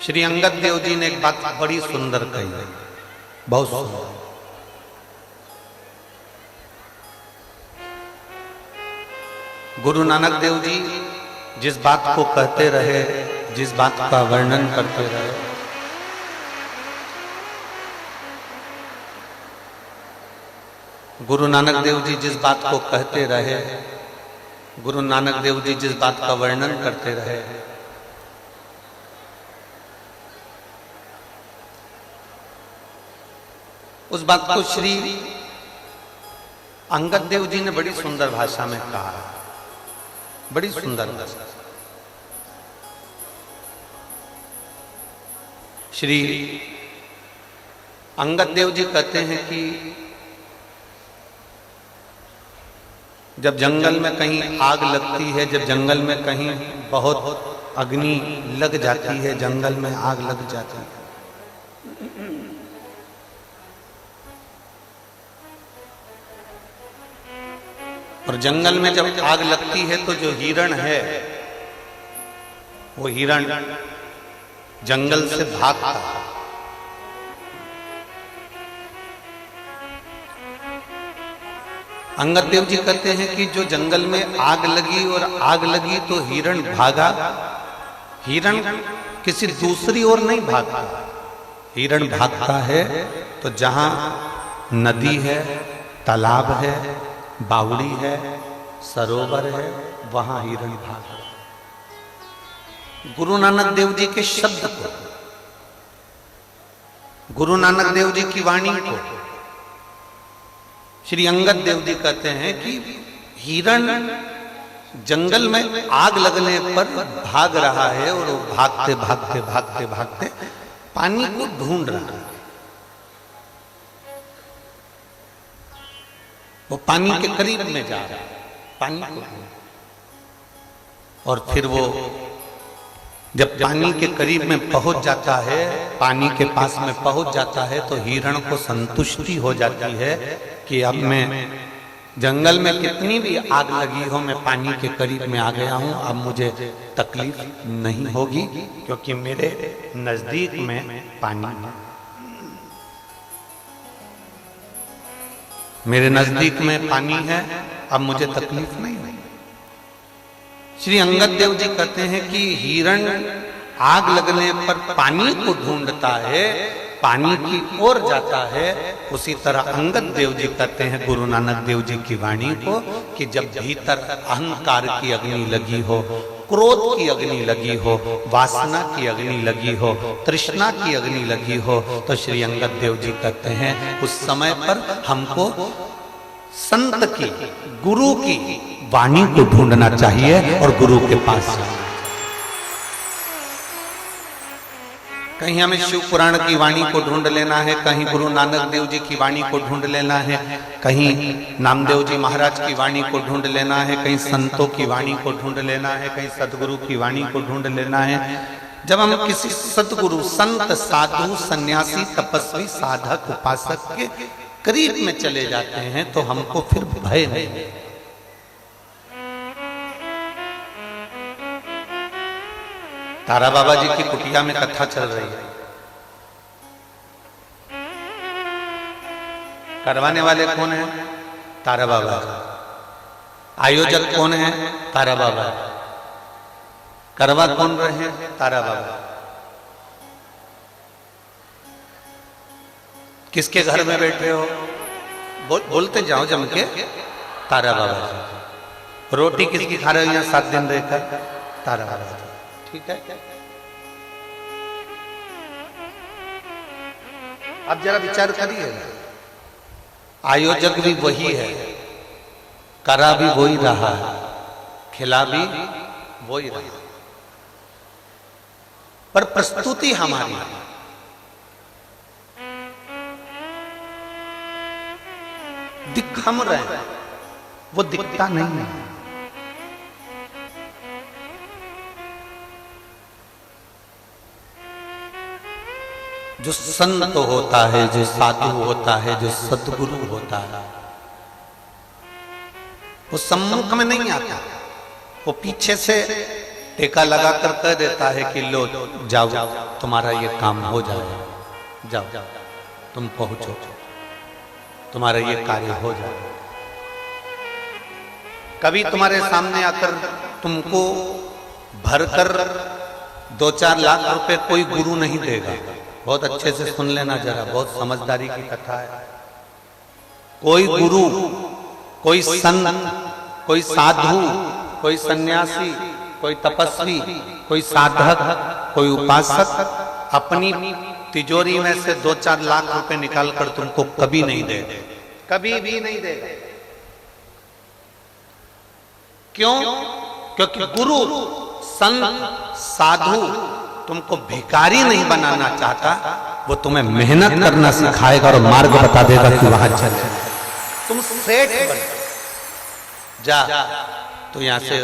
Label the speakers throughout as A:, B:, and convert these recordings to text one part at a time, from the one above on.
A: श्री अंगद देव जी ने एक बात बड़ी सुंदर कही है, बहुत सुंदर। गुरु नानक देव जी जिस बात को कहते रहे, जिस बात का वर्णन करते रहे, गुरु नानक देव जी जिस बात को कहते रहे, गुरु नानक देव जी जिस बात का वर्णन करते रहे, उस बात को श्री अंगद देव जी ने बड़ी सुंदर भाषा में कहा, बड़ी सुंदर भाषा। श्री अंगद देव जी कहते हैं कि जब जंगल में कहीं आग लगती है, जब जंगल में कहीं बहुत अग्नि लग जाती है, जंगल में आग लग जाती है, और जंगल में जब आग लगती है तो जो हिरण है वो हिरण जंगल से भागता है। अंगद देव जी कहते हैं कि जो जंगल में आग लगी और आग लगी तो हिरण भागा, हिरण किसी दूसरी ओर नहीं भागता, हिरण भागता है तो जहां नदी है, तालाब है, बावड़ी है, सरोवर है, वहां हिरण भागा। गुरु नानक देव जी के शब्द को, गुरु नानक देव जी की वाणी को श्री अंगद देव जी कहते हैं कि हिरण जंगल में आग लगने पर भाग रहा है और वो भागते भागते भागते भागते पानी को ढूंढ रहा है। वो पानी के करीब में जा रहा है, पानी को, और फिर वो जब पानी के करीब में पहुंच जाता है, पानी के पास में पहुंच जाता है तो हिरण को संतुष्टि हो जाती है कि अब मैं जंगल में कितनी भी आग लगी हो, मैं पानी के करीब में आ गया हूं, अब मुझे तकलीफ नहीं होगी क्योंकि मेरे नजदीक में पानी है, मेरे नजदीक में पानी है, अब मुझे तकलीफ नहीं होगी। श्री अंगद देव जी कहते हैं कि हिरण आग लगने पर पानी को ढूंढता है, पानी की ओर जाता है, उसी तरह अंगद देव जी कहते हैं गुरु नानक देव जी की वाणी को कि जब भीतर अहंकार की अग्नि लगी हो, क्रोध की अग्नि लगी हो, वासना की अग्नि लगी हो, तृष्णा की अग्नि लगी हो, तो श्री अंगद देव जी कहते हैं उस समय पर हमको संत की, गुरु की वाणी को ढूंढना चाहिए और गुरु के पास जाना। कहीं हमें शिव पुराण की वाणी को ढूंढ लेना है, कहीं गुरु नानक देव जी की वाणी को ढूंढ लेना है, कहीं नामदेव जी महाराज की वाणी को ढूंढ लेना है, कहीं संतों की वाणी को ढूंढ लेना है, कहीं सदगुरु की वाणी को ढूंढ लेना है। जब हम किसी सदगुरु, संत, साधु, सन्यासी, तपस्वी, साधक, उपासक के करीब में चले जाते हैं तो हमको फिर भय नहीं। तारा बाबा जी की कुटिया में कथा चल रही है, करवाने वाले कौन है? तारा बाबा। आयोजक कौन है? तारा बाबा। करवा कौन रहे हैं? तारा बाबा। किसके घर में बैठे हो? बोलते जाओ जम के, तारा बाबा। रोटी किसकी खा रहे हो यहाँ 7 दिन रहकर? तारा बाबा। ठीक है, अब जरा विचार करिए, आयोजक भी वही है, करा भी वही रहा है, खिला भी वही रहा, पर प्रस्तुति हमारी दिख हम रहे हैं, वो दिखता नहीं है। जो संत होता है, जो साधु होता है, जो सद्गुरु होता है, वो सम्मुख में नहीं आता, वो पीछे से टेका लगाकर कह देता है कि लो जाओ, तुम्हारा ये काम हो जाए, जाओ तुम पहुंचो, तुम्हारा ये कार्य हो जाए। कभी तुम्हारे सामने आकर तुमको भरकर 2-4 लाख रुपए कोई गुरु नहीं देगा। बहुत अच्छे से सुन लेना जरा, बहुत समझदारी की कथा है। कोई गुरु, कोई संत, कोई साधु, कोई सन्यासी, कोई तपस्वी, कोई साधक, कोई उपासक अपनी तिजोरी में से 2-4 लाख रुपए निकालकर तुमको कभी नहीं देगा, कभी भी नहीं देगा। क्यों? क्योंकि गुरु, संत, साधु तुमको भिखारी नहीं बनाना चाहता, वो तुम्हें मेहनत करना सिखाएगा और मार्ग बता देगा कि वहां चले। तुम सेठ बन जा, तो यहां से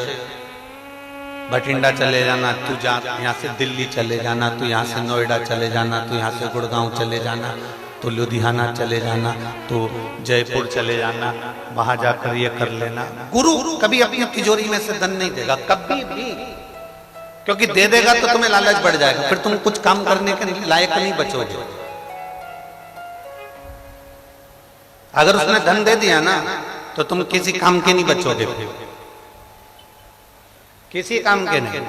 A: बठिंडा चले जाना, तू जा यहां से दिल्ली चले जाना, तू यहां से नोएडा चले जाना, तू यहां से गुड़गांव चले जाना, तो लुधियाना चले जाना, तो जयपुर चले जाना, वहां जाकर ये कर लेना। गुरु कभी अपनी तिजोरी में से धन नहीं देगा, कभी भी। क्योंकि दे देगा तो तुम्हें लालच बढ़ जाएगा, फिर तुम कुछ काम करने के लायक नहीं बचोगे। अगर उसने धन दे दिया ना, तो तुम किसी काम के नहीं बचोगे, किसी काम के नहीं।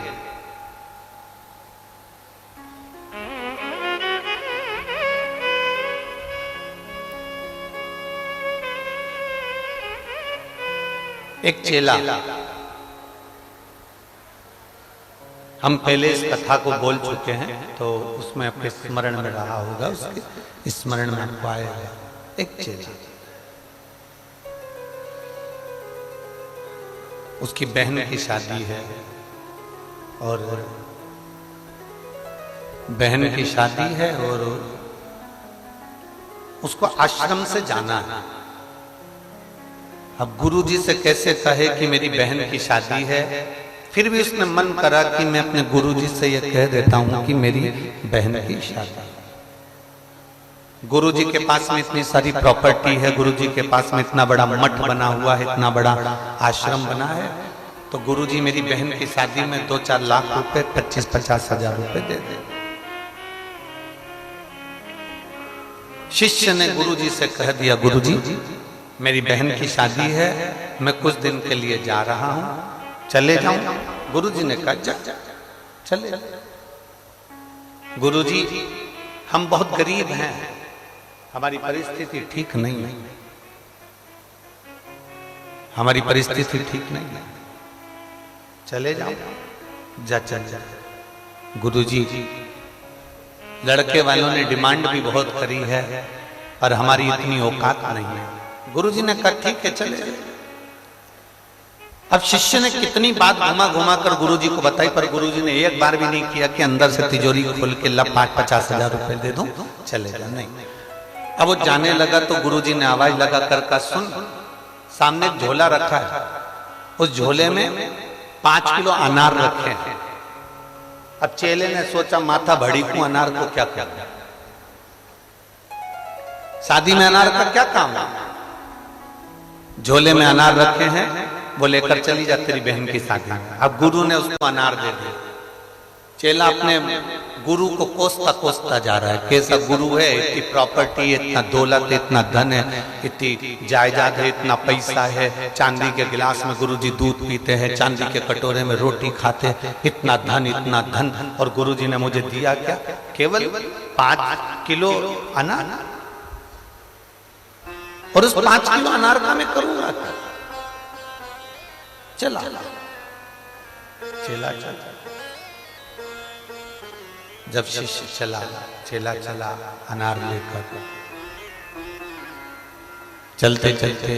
A: एक चेला, हम पहले इस कथा को बोल चुके हैं, तो उसमें आपके स्मरण में रहा होगा, उसके स्मरण में आपको आएगा। एक चेला, उसकी बहन की शादी है, और बहन की शादी है और उसको आश्रम से जाना है। अब गुरुजी से कैसे कहे कि मेरी बहन की शादी है, फिर भी उसने मन करा कि मैं अपने गुरुजी से ये कह देता हूं कि मेरी बहन की शादी। गुरुजी के पास में इतनी सारी प्रॉपर्टी है, गुरुजी के पास में इतना बड़ा मठ बना हुआ है, इतना बड़ा आश्रम बना है, तो गुरुजी मेरी बहन की शादी में 2-4 लाख रुपए, 25-50 हजार रुपए दे दे। शिष्य ने गुरुजी से कह दिया, गुरुजी मेरी बहन की शादी है, मैं कुछ दिन के लिए जा रहा हूं, चले जाऊं? गुरुजी ने कहा चले। गुरुजी हम बहुत गरीब हैं, हमारी परिस्थिति ठीक नहीं है, हमारी परिस्थिति ठीक नहीं है, चले जाओ। चल। गुरुजी लड़के वालों ने डिमांड भी बहुत करी है, और हमारी इतनी औकात नहीं है। गुरुजी ने कहा ठीक है चले। अब शिष्य ने कितनी बात घुमा घुमा कर गुरुजी को बताई, पर गुरुजी ने एक बार भी नहीं किया कि अंदर से तिजोरी खोल के 5-50 हजार रुपए दे दो, चले जा। नहीं। अब वो जाने लगा तो गुरुजी ने आवाज लगा कर कहा, सुन, सामने एक झोला रखा है, उस झोले में 5 किलो अनार रखे हैं। अब चेले ने सोचा, माथा भड़ीकू, अनार को क्या करना, शादी में अनार का क्या काम है? झोले में अनार रखे हैं, वो लेकर चली जा तेरी बहन की शादी में। अब गुरु ने उसको अनार दे दिया। चेला अपने गुरु को कोसता जा रहा है, कैसा गुरु है, इतनी प्रॉपर्टी, इतना दौलत, इतना धन है, इतनी जायदाद है, इतना पैसा है, चांदी के गिलास में गुरुजी दूध पीते हैं, चांदी के कटोरे में रोटी खाते हैं, इतना धन, और गुरुजी ने मुझे दिया क्या? केवल 5 किलो अनार। और उस 5 किलो अनार का मैं करूंगा क्या? चला। जब शिष्य चला, चेला अनार लेकर, चलते चलते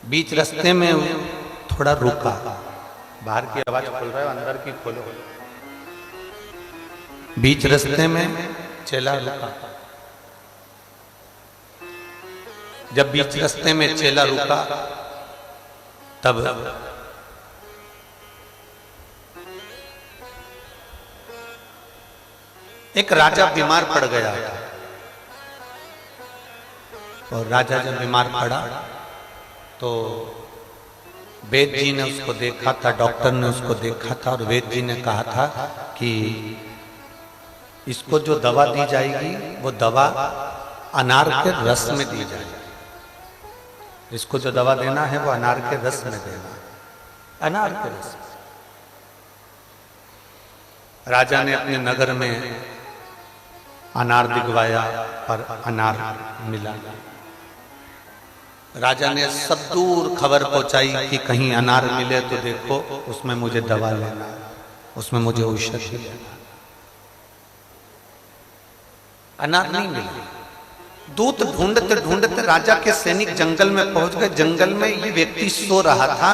A: बीच रास्ते में थोड़ा रुका। बाहर की आवाज खोल रहा है, अंदर की खोलो। बीच रास्ते में चेला रुका। जब बीच रास्ते में चेला रुका, तब एक राजा बीमार पड़ गया, और राजा जब बीमार पड़ा तो वेद जी ने उसको देखा था, डॉक्टर ने उसको देखा था और वेद जी ने कहा था कि इसको जो दवा दी जाएगी वो दवा अनार के रस में दी जाएगी। इसको जो दवा देना है वो अनार के रस में देना, अनार के रस। राजा ने अपने नगर में अनार दिखवाया पर अनार मिला। राजा ने सब दूर खबर पहुंचाई कि कहीं अनार मिले तो देखो, उसमें मुझे दवा लेना, उसमें मुझे औषधि लेना। अनार नहीं मिला। दूत ढूंढते ढूंढते राजा के सैनिक जंगल में पहुंच गए। जंगल में ये व्यक्ति सो रहा था,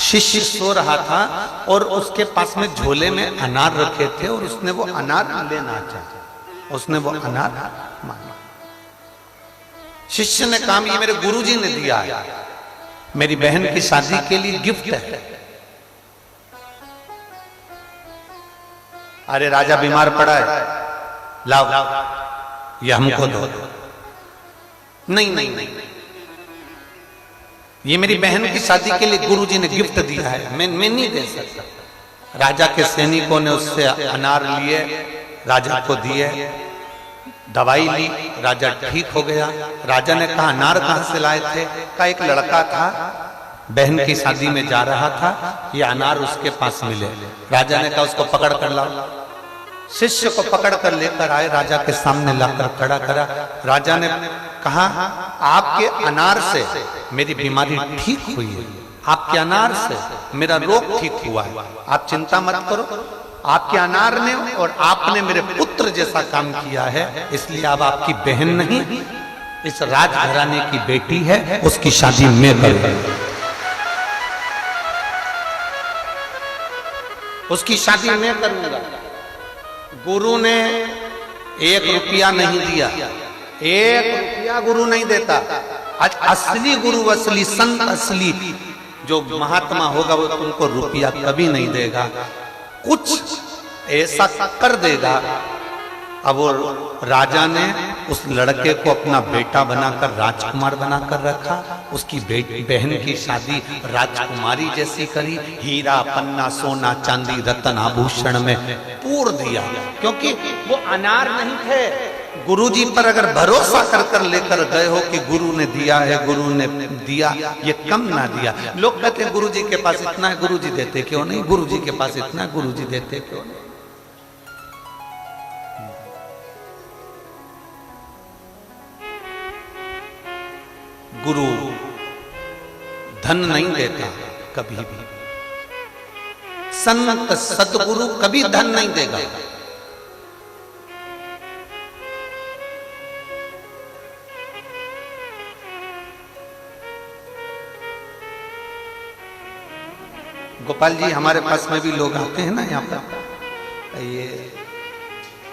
A: शिष्य सो रहा था और उसके पास में झोले में अनार रखे थे और उसने वो अनार लेना चाहा, उसने वो अनार मांगा। शिष्य ने कहा ये मेरे गुरुजी ने दिया है, मेरी बहन की शादी के लिए गिफ्ट है। अरे राजा बीमार पड़ा है, लाओ ये हमको दो। नहीं नहीं नहीं, ये मेरी बहन की शादी के लिए गुरुजी ने गिफ्ट दिया है, मैं नहीं दे सकता। राजा के सैनिकों ने उससे अनार लिए, राजा को दिए, दवाई ली, राजा ठीक हो गया। राजा ने कहा अनार कहां से लाए थे? का एक लड़का था, बहन की शादी में जा रहा था, ये अनार उसके पास मिले। राजा ने कहा उसको पकड़ कर लाओ। शिष्य को पकड़ कर लेकर आए, राजा के सामने लाकर खड़ा करा। राजा ने कहा आपके अनार से मेरी बीमारी ठीक हुई है, आपके अनार से मेरा रोग ठीक हुआ है, आप चिंता मत करो। आपके अनार ने और आपने मेरे पुत्र जैसा काम किया है, इसलिए अब आपकी बहन नहीं, इस राजघराने की बेटी है, उसकी शादी मैं करूंगा, उसकी शादी मैं करूंगा। गुरु ने 1 रुपया नहीं दिया, 1 रुपया गुरु नहीं देता। आज असली गुरु, असली संत, असली जो महात्मा होगा वो तुमको रुपया कभी नहीं देगा, कुछ ऐसा कर देगा। अब वो राजा ने उस लड़के को अपना बेटा बनाकर राजकुमार बनाकर रखा, उसकी बहन की शादी राजकुमारी जैसी करी, हीरा पन्ना सोना चांदी रतन आभूषण में पूर दिया। क्योंकि वो अनार नहीं थे। गुरुजी पर अगर भरोसा कर कर लेकर गए हो कि गुरु ने दिया है, गुरु ने दिया, ये कम ना दिया। लोग कहते हैं गुरुजी के पास इतना है, गुरुजी देते क्यों नहीं? गुरुजी के पास इतना है, गुरुजी देते क्यों नहीं? गुरु धन नहीं देता कभी भी, संत सतगुरु कभी धन नहीं देगा। गोपाल जी हमारे पास में भी लोग आते हैं ना यहाँ पर, ये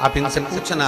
A: आप इनसे पूछना।